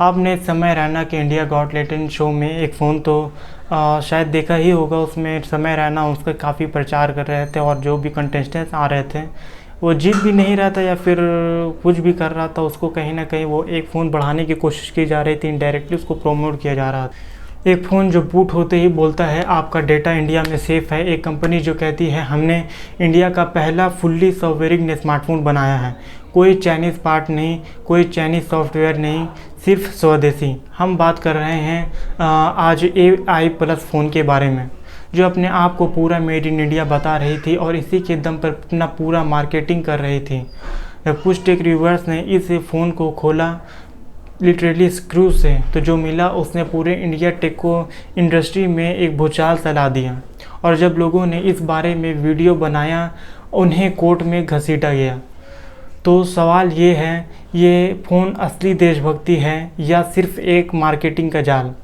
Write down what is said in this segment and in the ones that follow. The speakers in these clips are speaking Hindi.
आपने समय रैना के इंडिया गॉट टैलेंट शो में एक फ़ोन तो शायद देखा ही होगा। उसमें समय रैना उसका काफ़ी प्रचार कर रहे थे और जो भी कंटेस्टेंट्स आ रहे थे वो जीत भी नहीं रहा था या फिर कुछ भी कर रहा था, उसको कहीं ना कहीं वो एक फ़ोन बढ़ाने की कोशिश की जा रही थी, इनडायरेक्टली उसको प्रमोट किया जा रहा था। एक फ़ोन जो बूट होते ही बोलता है आपका डेटा इंडिया में सेफ़ है। एक कंपनी जो कहती है हमने इंडिया का पहला फुल्ली सॉफ्टवेयरिंग स्मार्टफोन बनाया है। कोई चाइनीज़ पार्ट नहीं, कोई चाइनीज़ सॉफ्टवेयर नहीं, सिर्फ स्वदेशी। हम बात कर रहे हैं आज AI प्लस फ़ोन के बारे में, जो अपने आप को पूरा मेड इन इंडिया बता रही थी और इसी के दम पर अपना पूरा मार्केटिंग कर रही थी। जब कुछ टेक रिव्यूअर्स ने इस फ़ोन को खोला लिटरली स्क्रू से, तो जो मिला उसने पूरे इंडिया टेक को इंडस्ट्री में एक भूचाल चला दिया। और जब लोगों ने इस बारे में वीडियो बनाया उन्हें कोर्ट में घसीटा गया। तो सवाल ये है, ये फ़ोन असली देशभक्ति है या सिर्फ एक मार्केटिंग का जाल?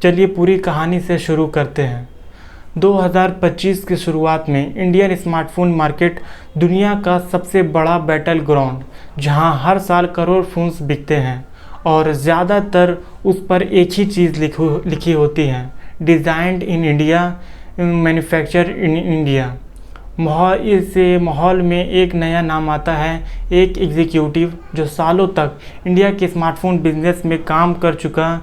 चलिए पूरी कहानी से शुरू करते हैं। 2025 की शुरुआत में इंडियन स्मार्टफोन मार्केट दुनिया का सबसे बड़ा बैटल ग्राउंड, जहां हर साल करोड़ फ़ोन्स बिकते हैं और ज़्यादातर उस पर एक ही चीज़ लिखी होती है, designed in India, manufacture in India. इस माहौल में एक नया नाम आता है, एक एग्जीक्यूटिव जो सालों तक इंडिया के स्मार्टफोन बिजनेस में काम कर चुका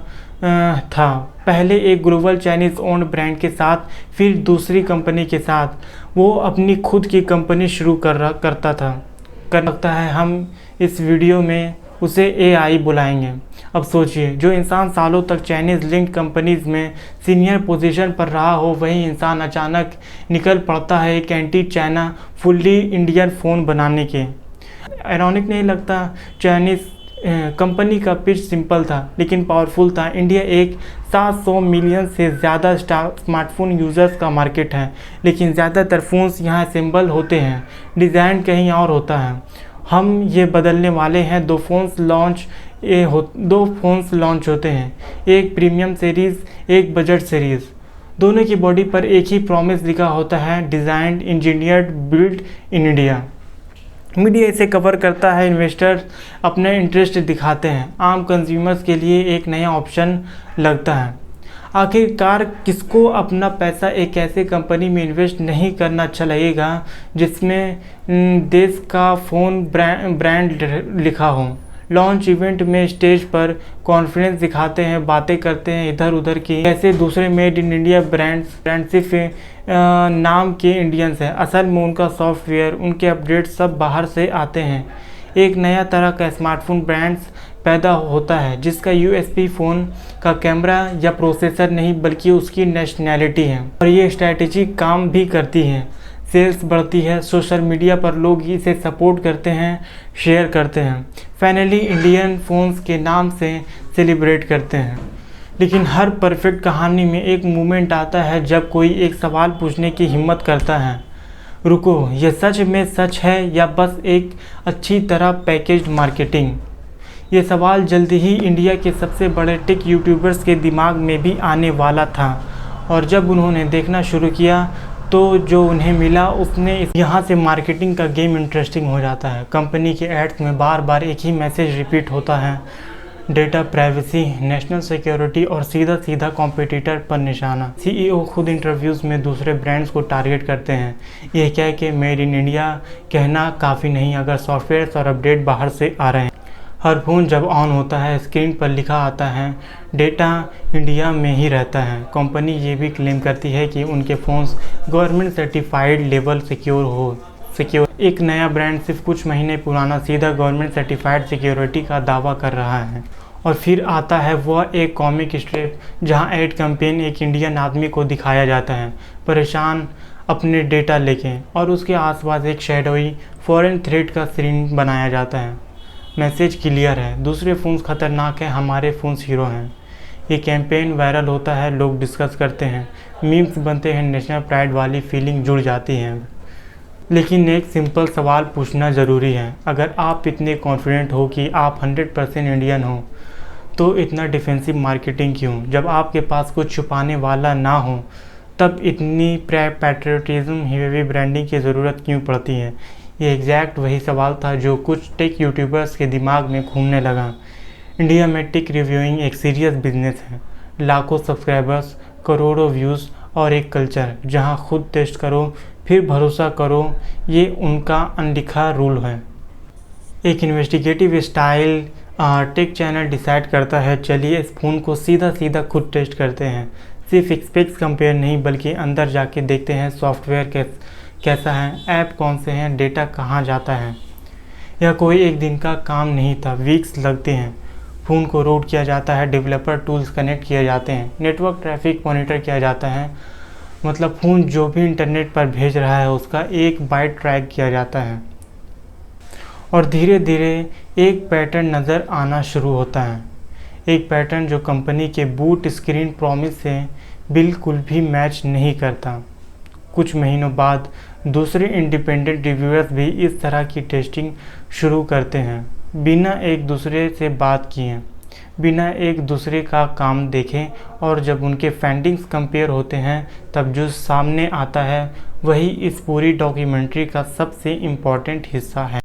था। पहले एक ग्लोबल चाइनीज़ ओन्ड ब्रांड के साथ, फिर दूसरी कंपनी के साथ वो अपनी खुद की कंपनी शुरू करता था। कर लगता है हम इस वीडियो में उसे AI बुलाएंगे। अब सोचिए, जो इंसान सालों तक चाइनीज़ लिंक्ड कंपनीज़ में सीनियर पोजीशन पर रहा हो, वही इंसान अचानक निकल पड़ता है एक anti China fully Indian phone बनाने के। आयरॉनिक नहीं लगता? चाइनीज़ कंपनी का पिच सिंपल था लेकिन पावरफुल था। इंडिया एक 700 मिलियन से ज़्यादा स्मार्टफोन यूज़र्स का मार्केट है, लेकिन ज़्यादातर फ़ोन्स यहाँ असेंबल होते हैं, डिज़ाइन कहीं और होता है। हम ये बदलने वाले हैं। दो फोन्स लॉन्च होते हैं, एक प्रीमियम सीरीज़, एक बजट सीरीज़। दोनों की बॉडी पर एक ही प्रॉमिस लिखा होता है, designed, engineered, build in India. Media इसे कवर करता है, इन्वेस्टर्स अपना इंटरेस्ट दिखाते हैं, आम कंज्यूमर्स के लिए एक नया ऑप्शन लगता है। आखिरकार किसको अपना पैसा एक ऐसे कंपनी में इन्वेस्ट नहीं करना अच्छा लगेगा जिसमें देश का फ़ोन ब्रांड लिखा हो। लॉन्च इवेंट में स्टेज पर कॉन्फिडेंस दिखाते हैं, बातें करते हैं इधर उधर की, ऐसे दूसरे मेड इन इंडिया ब्रांड सिर्फ नाम के इंडियंस हैं, असल में उनका सॉफ्टवेयर, उनके अपडेट सब बाहर से आते हैं। एक नया तरह का स्मार्टफोन ब्रांड्स पैदा होता है जिसका USP फ़ोन का कैमरा या प्रोसेसर नहीं बल्कि उसकी नेशनैलिटी है। और ये स्ट्रैटेजी काम भी करती है, सेल्स बढ़ती है, सोशल मीडिया पर लोग इसे सपोर्ट करते हैं, शेयर करते हैं, फाइनली इंडियन फ़ोन्स के नाम से सेलिब्रेट करते हैं। लेकिन हर परफेक्ट कहानी में एक मोमेंट आता है जब कोई एक सवाल पूछने की हिम्मत करता है, रुको, ये सच में सच है या बस एक अच्छी तरह पैकेज्ड मार्केटिंग? ये सवाल जल्दी ही इंडिया के सबसे बड़े टेक यूट्यूबर्स के दिमाग में भी आने वाला था। और जब उन्होंने देखना शुरू किया तो जो उन्हें मिला उसने यहाँ से मार्केटिंग का गेम इंटरेस्टिंग हो जाता है। कंपनी के एड्स में बार बार एक ही मैसेज रिपीट होता है, डेटा प्राइवेसी, नेशनल सिक्योरिटी और सीधा सीधा कॉम्पिटिटर पर निशाना। CEO खुद इंटरव्यूज़ में दूसरे ब्रांड्स को टारगेट करते हैं। ये क्या कि मेड इन इंडिया कहना काफ़ी नहीं अगर सॉफ्टवेयर और अपडेट बाहर से आ रहे हैं। हर फ़ोन जब ऑन होता है स्क्रीन पर लिखा आता है डेटा इंडिया में ही रहता है। कंपनी ये भी क्लेम करती है कि उनके phones government certified level secure. एक नया ब्रांड सिर्फ कुछ महीने पुराना सीधा गवर्नमेंट सर्टिफाइड सिक्योरिटी का दावा कर रहा है। और फिर आता है वह एक कॉमिक स्ट्रिप जहां एड कैंपेन एक इंडियन आदमी को दिखाया जाता है परेशान अपने डेटा लेके, और उसके आसपास एक शैडोई फॉरेन थ्रेट का सीन बनाया जाता है। मैसेज क्लियर है, दूसरे फ़ोन्स खतरनाक हैं, हमारे फ़ोन्स हीरो हैं। ये कैंपेन वायरल होता है, लोग डिस्कस करते हैं, मीम्स बनते हैं, नेशनल प्राइड वाली फीलिंग जुड़ जाती है। लेकिन एक सिंपल सवाल पूछना ज़रूरी है, अगर आप इतने कॉन्फिडेंट हो कि आप 100% इंडियन हो तो इतना डिफेंसिव मार्केटिंग क्यों? जब आपके पास कुछ छुपाने वाला ना हो तब इतनी पैट्रियटिज्म हेवी ब्रांडिंग की ज़रूरत क्यों पड़ती है? ये एग्जैक्ट वही सवाल था जो कुछ टेक यूट्यूबर्स के दिमाग में घूमने लगा। इंडिया में टेक रिव्यूइंग एक सीरियस बिजनेस है। लाखों सब्सक्राइबर्स, करोड़ों व्यूज़ और एक कल्चर जहां खुद टेस्ट करो फिर भरोसा करो, ये उनका अनलिखा रूल है। एक investigative style take channel decide करता है, चलिए इस फ़ोन को सीधा सीधा खुद टेस्ट करते हैं। सिर्फ स्पेक्स कंपेयर नहीं बल्कि अंदर जाके देखते हैं सॉफ्टवेयर कैसा है, ऐप कौन से हैं, डेटा कहाँ जाता है। यह कोई एक दिन का काम नहीं था, वीक्स लगते हैं। फ़ोन को रूट किया जाता है, डेवलपर टूल्स कनेक्ट किए जाते हैं, नेटवर्क ट्रैफिक मॉनिटर किया जाता है, मतलब फ़ोन जो भी इंटरनेट पर भेज रहा है उसका एक बाइट ट्रैक किया जाता है। और धीरे धीरे एक पैटर्न नज़र आना शुरू होता है, एक पैटर्न जो कंपनी के बूट स्क्रीन प्रॉमिस से बिल्कुल भी मैच नहीं करता। कुछ महीनों बाद दूसरे इंडिपेंडेंट रिव्यूअर्स भी इस तरह की टेस्टिंग शुरू करते हैं, बिना एक दूसरे से बात किए, बिना एक दूसरे का काम देखे। और जब उनके फाइंडिंग्स कंपेयर होते हैं तब जो सामने आता है वही इस पूरी डॉक्यूमेंट्री का सबसे इम्पॉर्टेंट हिस्सा है।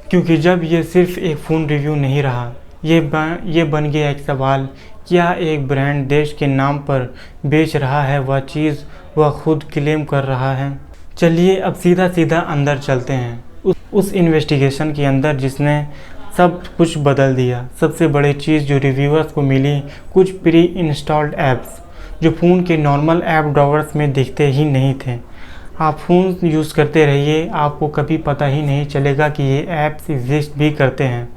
क्योंकि जब ये सिर्फ एक फ़ोन रिव्यू नहीं रहा, ये बन गया एक सवाल, क्या एक ब्रांड देश के नाम पर बेच रहा है वह चीज़ वह खुद क्लेम कर रहा है। चलिए अब सीधा सीधा अंदर चलते हैं, उस इन्वेस्टिगेशन के अंदर जिसने सब कुछ बदल दिया। सबसे बड़ी चीज़ जो रिव्यूअर्स को मिली, कुछ प्री इंस्टॉल्ड ऐप्स जो फ़ोन के नॉर्मल ऐप ड्रॉवर्स में दिखते ही नहीं थे। आप फ़ोन यूज़ करते रहिए, आपको कभी पता ही नहीं चलेगा कि ये ऐप्स एग्जिस्ट भी करते हैं।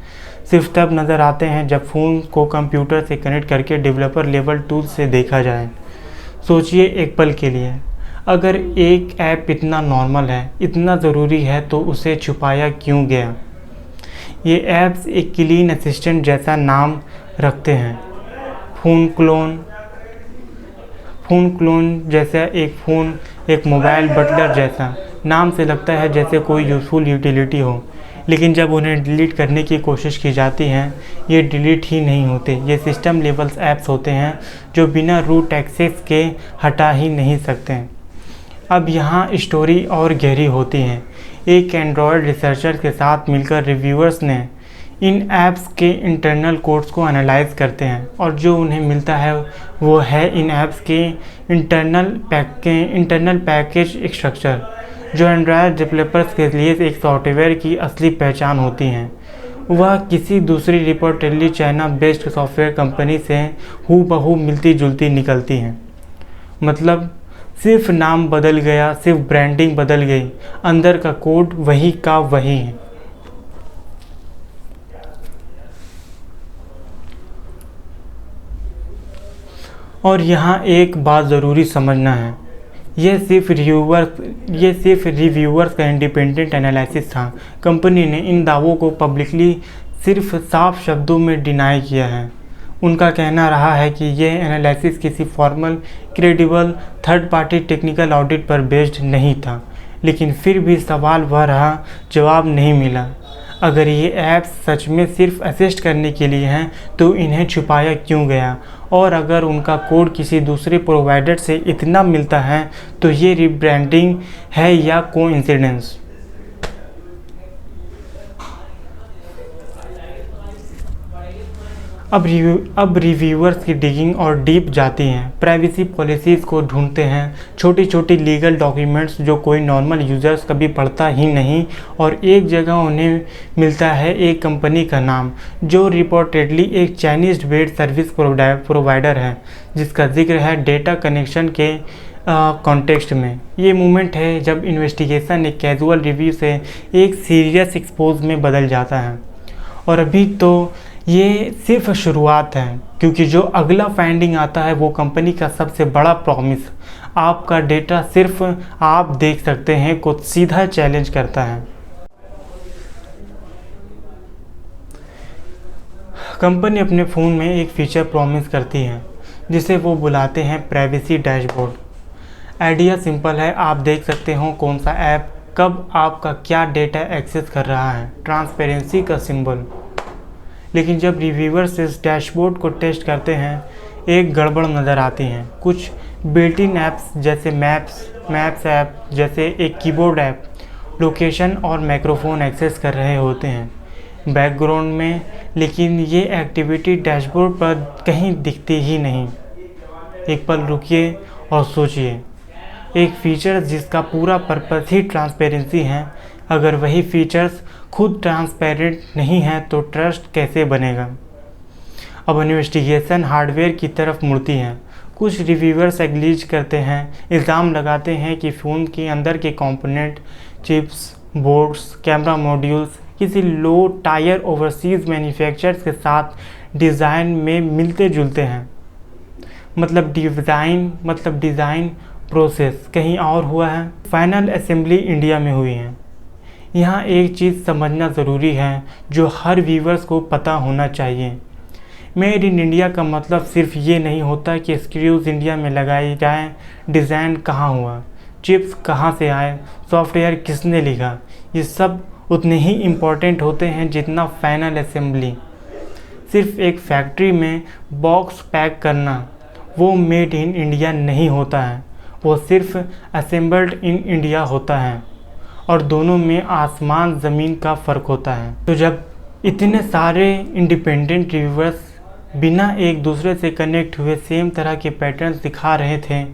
सिर्फ तब नज़र आते हैं जब फ़ोन को कंप्यूटर से कनेक्ट करके डेवलपर लेवल टूल से देखा जाए। सोचिए एक पल के लिए, अगर एक ऐप इतना नॉर्मल है, इतना ज़रूरी है, तो उसे छुपाया क्यों गया? ये ऐप्स एक क्लीन असिस्टेंट जैसा नाम रखते हैं, फ़ोन क्लोन जैसा, एक मोबाइल बटलर जैसा। नाम से लगता है जैसे कोई यूज़फुल यूटिलिटी हो, लेकिन जब उन्हें डिलीट करने की कोशिश की जाती है ये डिलीट ही नहीं होते। ये सिस्टम लेवल्स ऐप्स होते हैं जो बिना रूट एक्सेस के हटा ही नहीं सकते। अब यहाँ स्टोरी और गहरी होती है। एक एंड्रॉयड रिसर्चर के साथ मिलकर रिव्यूअर्स ने इन ऐप्स के इंटरनल कोड्स को एनालाइज करते हैं और जो उन्हें मिलता है वो है इन ऐप्स के इंटरनल पैकेज स्ट्रक्चर, जो एंड्रॉयड डेवलपर्स के लिए एक सॉफ्टवेयर की असली पहचान होती हैं। वह किसी दूसरी reportedly China based software company से हूबहू मिलती जुलती निकलती हैं। मतलब सिर्फ नाम बदल गया, सिर्फ ब्रांडिंग बदल गई, अंदर का कोड वही का वही है। और यहाँ एक बात ज़रूरी समझना है, ये सिर्फ रिव्यूअर्स का इंडिपेंडेंट एनालिसिस था। कंपनी ने इन दावों को पब्लिकली सिर्फ साफ शब्दों में डिनाई किया है। उनका कहना रहा है कि यह एनालिसिस किसी formal, credible, third party technical audit पर बेस्ड नहीं था। लेकिन फिर भी सवाल वह रहा, जवाब नहीं मिला। अगर ये ऐप्स सच में सिर्फ असिस्ट करने के लिए हैं तो इन्हें छुपाया क्यों गया? और अगर उनका कोड किसी दूसरे प्रोवाइडर से इतना मिलता है तो ये रिब्रांडिंग है या कोइंसिडेंस? अब रिव्यूअर्स की डिगिंग और डीप जाती हैं, प्राइवेसी पॉलिसीज़ को ढूंढते हैं, छोटी छोटी लीगल डॉक्यूमेंट्स जो कोई नॉर्मल यूज़र्स कभी पढ़ता ही नहीं। और एक जगह उन्हें मिलता है एक कंपनी का नाम जो रिपोर्टेडली एक चाइनीज़ बेस्ड सर्विस प्रोवाइडर है, जिसका जिक्र है डेटा कनेक्शन के कॉन्टेक्स्ट में। ये मोमेंट है जब इन्वेस्टिगेशन एक कैजुअल रिव्यू से एक सीरियस एक्सपोज में बदल जाता है। और अभी तो ये सिर्फ शुरुआत है, क्योंकि जो अगला फाइंडिंग आता है वो कंपनी का सबसे बड़ा प्रॉमिस, आपका डेटा सिर्फ आप देख सकते हैं, को सीधा चैलेंज करता है। कंपनी अपने फ़ोन में एक फीचर प्रॉमिस करती है जिसे वो बुलाते हैं प्राइवेसी डैशबोर्ड। आइडिया सिंपल है, आप देख सकते हो कौन सा ऐप कब आपका क्या डेटा एक्सेस कर रहा है, ट्रांसपेरेंसी का सिंबल। लेकिन जब रिव्यूअर्स इस डैशबोर्ड को टेस्ट करते हैं एक गड़बड़ नज़र आती है। कुछ बिल्ट इन ऐप्स जैसे मैप्स ऐप जैसे एक कीबोर्ड ऐप लोकेशन और माइक्रोफोन एक्सेस कर रहे होते हैं, बैकग्राउंड में, लेकिन ये एक्टिविटी डैशबोर्ड पर कहीं दिखती ही नहीं। एक पल रुकिए और सोचिए, एक फीचर जिसका पूरा पर्पस ही ट्रांसपेरेंसी है, अगर वही फीचर्स खुद ट्रांसपेरेंट नहीं है तो ट्रस्ट कैसे बनेगा। अब इन्वेस्टिगेशन हार्डवेयर की तरफ मुड़ती है। कुछ रिव्यूअर्स एग्लीज करते हैं, इल्ज़ाम लगाते हैं कि फ़ोन के अंदर के component, chips, boards, camera modules किसी लो टायर ओवरसीज़ मैन्युफैक्चरर्स के साथ डिज़ाइन में मिलते जुलते हैं। मतलब डिज़ाइन प्रोसेस कहीं और हुआ है, फाइनल असेंबली इंडिया में हुई है। यहाँ एक चीज़ समझना ज़रूरी है जो हर व्यूवर्स को पता होना चाहिए। मेड इन इंडिया का मतलब सिर्फ ये नहीं होता कि स्क्रूज इंडिया में लगाई जाएं, डिज़ाइन कहाँ हुआ, चिप्स कहाँ से आए, सॉफ्टवेयर किसने लिखा, ये सब उतने ही इम्पोर्टेंट होते हैं जितना फाइनल असेंबली। सिर्फ एक फैक्ट्री में बॉक्स पैक करना वो मेड इन इंडिया नहीं होता है, वो सिर्फ असेंबल्ड इन इंडिया होता है, और दोनों में आसमान ज़मीन का फ़र्क होता है। तो जब इतने सारे इंडिपेंडेंट रिव्यूअर्स बिना एक दूसरे से कनेक्ट हुए सेम तरह के पैटर्न्स दिखा रहे थे,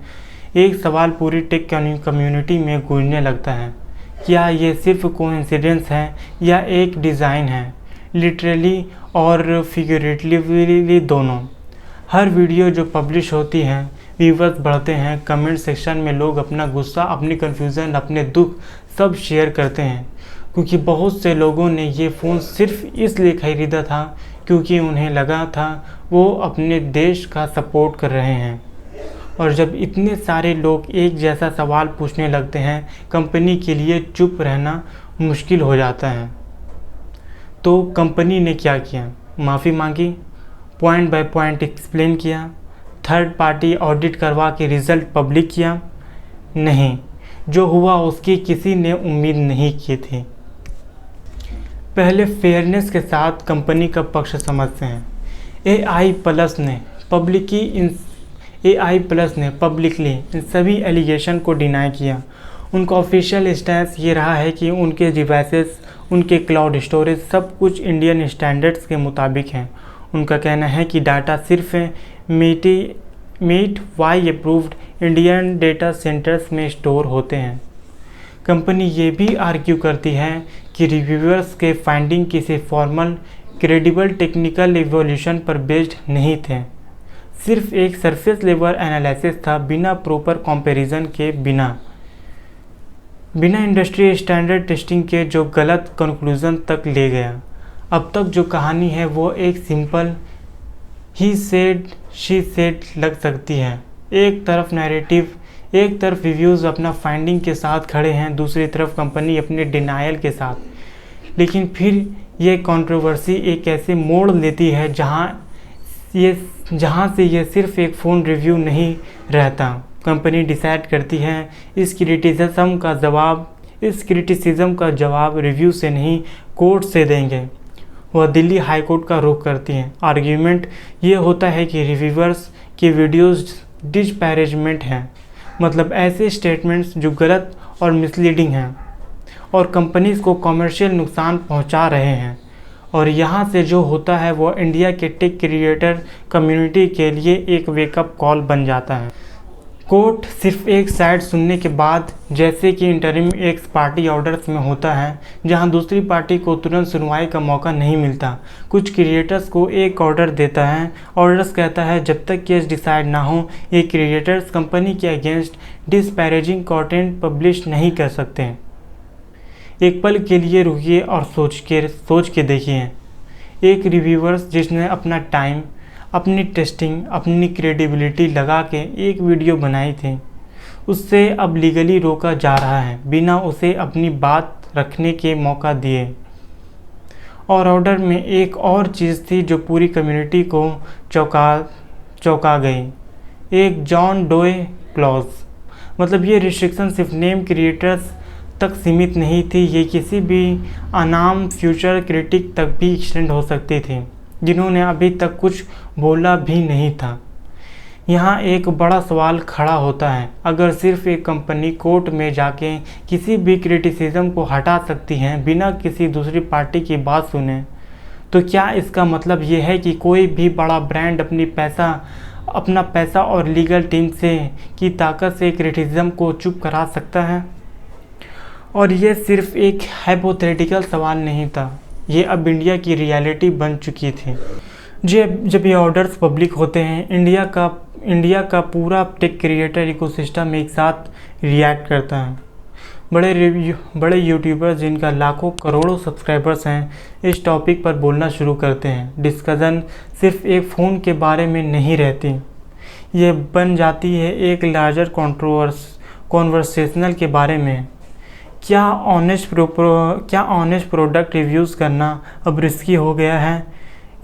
एक सवाल पूरी टेक कम्युनिटी में गूंजने लगता है, क्या ये सिर्फ कोइंसिडेंस है या एक डिज़ाइन है, लिटरली और फिगरेटिवली दोनों। हर वीडियो जो पब्लिश होती है, व्यूवर्स बढ़ते हैं, कमेंट सेक्शन में लोग अपना गुस्सा, अपनी कन्फ्यूज़न, अपने दुख सब शेयर करते हैं, क्योंकि बहुत से लोगों ने ये फ़ोन सिर्फ इसलिए ख़रीदा था क्योंकि उन्हें लगा था वो अपने देश का सपोर्ट कर रहे हैं। और जब इतने सारे लोग एक जैसा सवाल पूछने लगते हैं, कंपनी के लिए चुप रहना मुश्किल हो जाता है। तो कंपनी ने क्या किया? माफ़ी मांगी, पॉइंट बाय पॉइंट एक्सप्लेन किया, थर्ड पार्टी ऑडिट करवा के रिज़ल्ट पब्लिक किया? नहीं, जो हुआ उसकी किसी ने उम्मीद नहीं की थी। पहले फेयरनेस के साथ कंपनी का पक्ष समझते हैं। AI प्लस ने पब्लिकली इन सभी एलिगेशन को डिनाई किया। उनका ऑफिशियल स्टैंस ये रहा है कि उनके डिवाइसेस, उनके क्लाउड स्टोरेज सब कुछ इंडियन स्टैंडर्ड्स के मुताबिक हैं। उनका कहना है कि डाटा सिर्फ MeitY approved Indian data centres में स्टोर होते हैं। कंपनी ये भी आर्ग्यू करती है कि रिव्यूअर्स के फाइंडिंग किसी फॉर्मल, क्रेडिबल टेक्निकल इवोल्यूशन पर बेस्ड नहीं थे, सिर्फ एक सरफेस लेवल एनालिसिस था, बिना प्रॉपर कंपैरिजन के, बिना इंडस्ट्री स्टैंडर्ड टेस्टिंग के, जो गलत कंक्लूजन तक ले गया। अब तक जो कहानी है वो एक simple he said she said लग सकती है। एक तरफ नैरेटिव, एक तरफ रिव्यूज़ अपना फाइंडिंग के साथ खड़े हैं, दूसरी तरफ कंपनी अपने डिनायल के साथ। लेकिन फिर ये कंट्रोवर्सी एक ऐसे मोड़ लेती है जहाँ से ये सिर्फ एक फ़ोन रिव्यू नहीं रहता। कंपनी डिसाइड करती है इस क्रिटिसिज्म का जवाब रिव्यू से नहीं, कोर्ट से देंगे। वह दिल्ली हाई कोर्ट का रुख करती हैं। आर्ग्यूमेंट ये होता है कि रिव्यूअर्स की वीडियोज़ डिस्पैरेजमेंट हैं, मतलब ऐसे स्टेटमेंट्स जो गलत और मिसलीडिंग हैं और कंपनीज़ को कमर्शियल नुकसान पहुंचा रहे हैं। और यहाँ से जो होता है वो इंडिया के टेक क्रिएटर कम्युनिटी के लिए एक वेकअप कॉल बन जाता है। कोर्ट सिर्फ एक साइड सुनने के बाद, जैसे कि इंटरिम एक्स पार्टी ऑर्डर्स में होता है, जहां दूसरी पार्टी को तुरंत सुनवाई का मौका नहीं मिलता, कुछ क्रिएटर्स को एक ऑर्डर देता है। ऑर्डर्स कहता है जब तक केस डिसाइड ना हो, ये क्रिएटर्स कंपनी के अगेंस्ट डिस्पैरेजिंग कंटेंट पब्लिश नहीं कर सकते। एक पल के लिए रुकिए और सोच के देखिए। एक रिव्यूअर्स जिसने अपना टाइम, अपनी टेस्टिंग, अपनी क्रेडिबिलिटी लगा के एक वीडियो बनाई थी, उससे अब लीगली रोका जा रहा है बिना उसे अपनी बात रखने के मौका दिए। और ऑर्डर में एक और चीज़ थी जो पूरी कम्युनिटी को चौंका गई, एक जॉन डोए क्लॉज। मतलब ये रिस्ट्रिक्शन सिर्फ नेम क्रिएटर्स तक सीमित नहीं थी, ये किसी भी अनाम फ्यूचर क्रिटिक तक भी एक्सटेंड हो सकती थी जिन्होंने अभी तक कुछ बोला भी नहीं था। यहाँ एक बड़ा सवाल खड़ा होता है, अगर सिर्फ एक कंपनी कोर्ट में जाके किसी भी क्रिटिसिज्म को हटा सकती है बिना किसी दूसरी पार्टी की बात सुने, तो क्या इसका मतलब ये है कि कोई भी बड़ा ब्रांड अपना पैसा और लीगल टीम से की ताकत से क्रिटिसिज्म को चुप करा सकता है? और ये सिर्फ एक हाइपोथेटिकल सवाल नहीं था, ये अब इंडिया की रियलिटी बन चुकी थी। जब ये ऑर्डर्स पब्लिक होते हैं, इंडिया का पूरा टेक क्रिएटर इकोसिस्टम एक साथ रिएक्ट करता है। बड़े यूट्यूबर्स जिनका लाखों करोड़ों सब्सक्राइबर्स हैं इस टॉपिक पर बोलना शुरू करते हैं। डिस्कशन सिर्फ एक फ़ोन के बारे में नहीं रहती, ये बन जाती है एक लार्जर कॉन्वर्सेशनल के बारे में। क्या ऑनेस्ट प्रोडक्ट रिव्यूज़ करना अब रिस्की हो गया है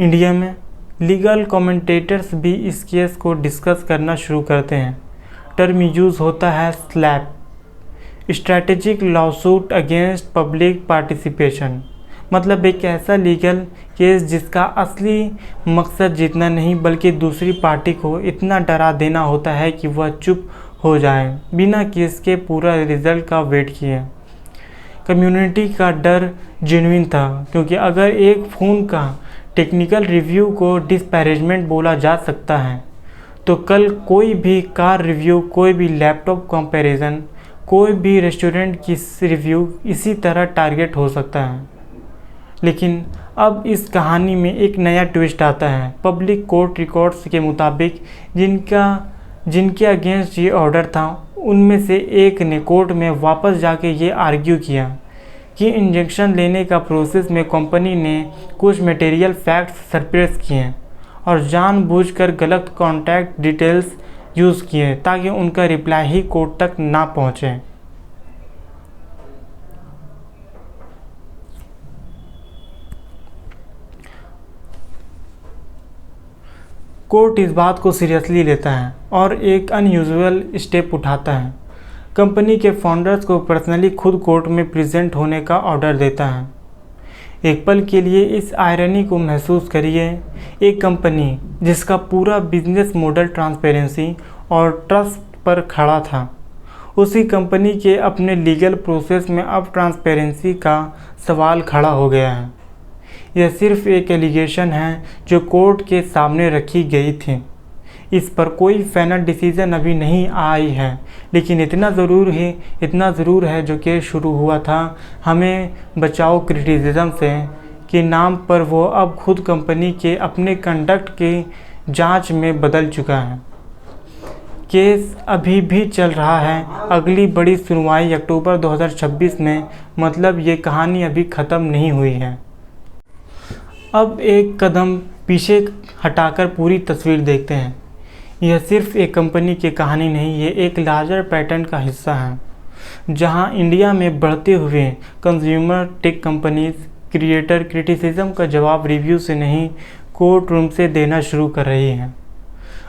इंडिया में? लीगल कमेंटेटर्स भी इस केस को डिस्कस करना शुरू करते हैं। टर्म यूज़ होता है SLAPP, strategic lawsuit against public participation, मतलब एक ऐसा लीगल केस जिसका असली मकसद जीतना नहीं बल्कि दूसरी पार्टी को इतना डरा देना होता है कि वह चुप हो जाए बिना केस के पूरा रिजल्ट का वेट किए। कम्युनिटी का डर जेन्युइन था, क्योंकि अगर एक फ़ोन का टेक्निकल रिव्यू को डिस्पैरेजमेंट बोला जा सकता है तो कल कोई भी कार रिव्यू, कोई भी लैपटॉप कंपैरिजन, कोई भी रेस्टोरेंट की रिव्यू इसी तरह टारगेट हो सकता है। लेकिन अब इस कहानी में एक नया ट्विस्ट आता है। पब्लिक कोर्ट रिकॉर्ड्स के मुताबिक जिनके अगेंस्ट ये ऑर्डर था उनमें से एक ने कोर्ट में वापस जाके ये आर्ग्यू किया कि इंजेक्शन लेने का प्रोसेस में कंपनी ने कुछ मटेरियल फैक्ट्स सरप्रेस किए और जानबूझकर गलत कॉन्टैक्ट डिटेल्स यूज़ किए ताकि उनका रिप्लाई ही कोर्ट तक ना पहुँचे। कोर्ट इस बात को सीरियसली लेता है और एक अनयूजुअल स्टेप उठाता है। कंपनी के फाउंडर्स को पर्सनली खुद कोर्ट में प्रेजेंट होने का ऑर्डर देता है। एक पल के लिए इस आयरनी को महसूस करिए। एक कंपनी जिसका पूरा बिजनेस मॉडल ट्रांसपेरेंसी और ट्रस्ट पर खड़ा था, उसी कंपनी के अपने लीगल प्रोसेस में अब ट्रांसपेरेंसी का सवाल खड़ा हो गया है। यह सिर्फ एक एलिगेशन है जो कोर्ट के सामने रखी गई थी। इस पर कोई फाइनल डिसीजन अभी नहीं आई है, लेकिन इतना ज़रूर है जो केस शुरू हुआ था हमें बचाओ क्रिटिसिज्म से के नाम पर वो अब खुद कंपनी के अपने कंडक्ट के जांच में बदल चुका है। केस अभी भी चल रहा है। अगली बड़ी सुनवाई अक्टूबर 2026 में, मतलब ये कहानी अभी ख़त्म नहीं हुई है। अब एक कदम पीछे हटाकर पूरी तस्वीर देखते हैं। यह सिर्फ एक कंपनी की कहानी नहीं, ये एक लार्जर पैटर्न का हिस्सा है जहां इंडिया में बढ़ते हुए consumer tech companies creator criticism का जवाब रिव्यू से नहीं कोर्ट रूम से देना शुरू कर रही हैं।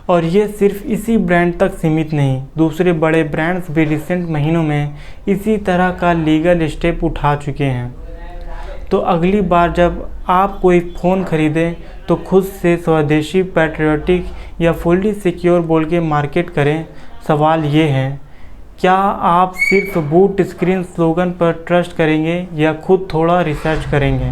और ये सिर्फ इसी ब्रांड तक सीमित नहीं, दूसरे बड़े ब्रांड्स भी रिसेंट महीनों में इसी तरह का लीगल स्टेप उठा चुके हैं। तो अगली बार जब आप कोई फ़ोन खरीदें तो खुद से स्वदेशी, पैट्रियोटिक या फुल्ली सिक्योर बोल के मार्केट करें। सवाल ये है, क्या आप सिर्फ बूट स्क्रीन स्लोगन पर ट्रस्ट करेंगे या खुद थोड़ा रिसर्च करेंगे?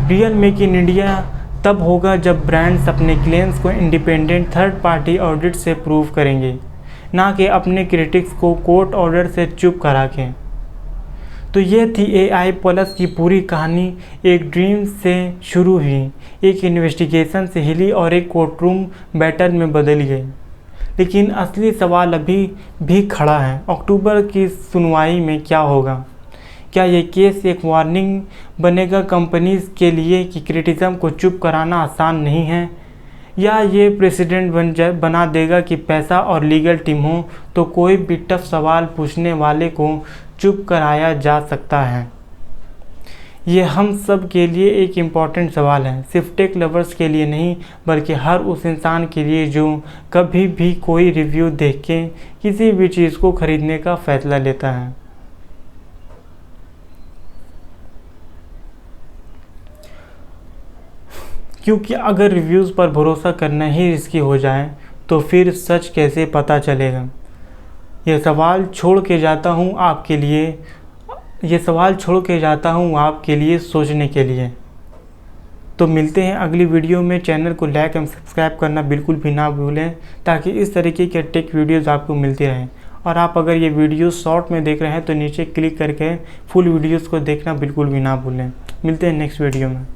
रियल मेक इन इंडिया तब होगा जब ब्रांड्स अपने क्लेम्स को इंडिपेंडेंट थर्ड पार्टी ऑडिट से प्रूव करेंगे, ना कि अपने क्रिटिक्स को कोर्ट ऑर्डर से चुप करा के। तो ये थी AI प्लस की पूरी कहानी। एक ड्रीम से शुरू हुई, एक इन्वेस्टिगेशन से हिली और एक कोर्टरूम बैटल में बदल गई। लेकिन असली सवाल अभी भी खड़ा है, अक्टूबर की सुनवाई में क्या होगा? क्या ये केस एक वार्निंग बनेगा कंपनीज के लिए कि क्रिटिसिज्म को चुप कराना आसान नहीं है, या ये प्रेसिडेंट बना देगा कि पैसा और लीगल टीम हो तो कोई भी टफ सवाल पूछने वाले को चुप कराया जा सकता है? ये हम सब के लिए एक इम्पॉर्टेंट सवाल है, सिर्फ टेक लवर्स के लिए नहीं बल्कि हर उस इंसान के लिए जो कभी भी कोई रिव्यू देख के किसी भी चीज़ को खरीदने का फैसला लेता है। क्योंकि अगर रिव्यूज़ पर भरोसा करना ही रिस्की हो जाए तो फिर सच कैसे पता चलेगा? यह सवाल छोड़ के जाता हूँ आपके लिए। ये सवाल छोड़ के जाता हूँ आपके लिए सोचने के लिए। तो मिलते हैं अगली वीडियो में। चैनल को लाइक एवं सब्सक्राइब करना बिल्कुल भी ना भूलें, ताकि इस तरीके के टेक वीडियोज़ आपको मिलती रहें। और आप अगर ये वीडियो शॉर्ट में देख रहे हैं तो नीचे क्लिक करके फुल वीडियोज़ को देखना बिल्कुल भी ना भूलें। मिलते हैं नेक्स्ट वीडियो में।